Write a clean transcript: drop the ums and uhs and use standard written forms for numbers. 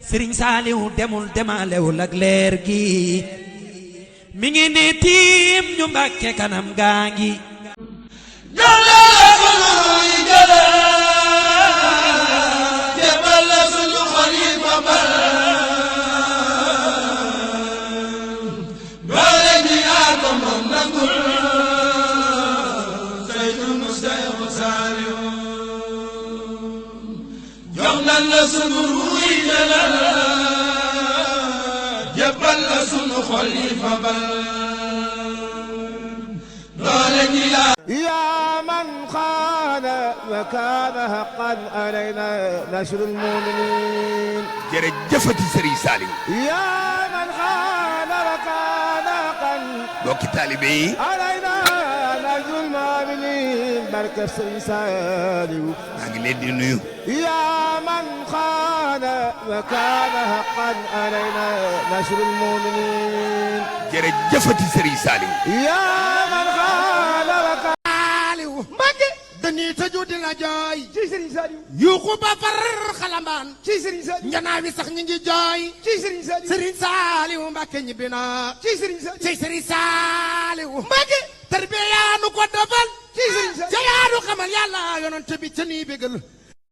Sëriñ Saaliw demul demalewul ak leer gi mi ngi ne tiim ñu Mbàkke kanam gaa ngi يا من خان وكان حقا علينا نشر المؤمنين jërëjëfati Serigne Saliou يا من خان وكان حقا mbokki taalibe yi علينا نشر المؤمنين بركة سيدي ساليو maa ngi leen di nuyu يا من خان وكان حقا علينا نشر المؤمنين jërëjëfati Serigne Saliou يا من خان وكان Mbàkke dañuy tëju di la jooy ci Serigne Saliou yuuxu ba far xalambaan ci Serigne Saliou njanaa wi sax ñi ngi jooy ci Serigne Saliou Serigne Saliou Mbàkke ñibbi na ci Serigne Saliou ci Serigne Saliou Mbàkke tarbiya yaa nu ko defal ci Serigne Saliou ca yaa nu xamal yàlla yonent bi ca nii bégal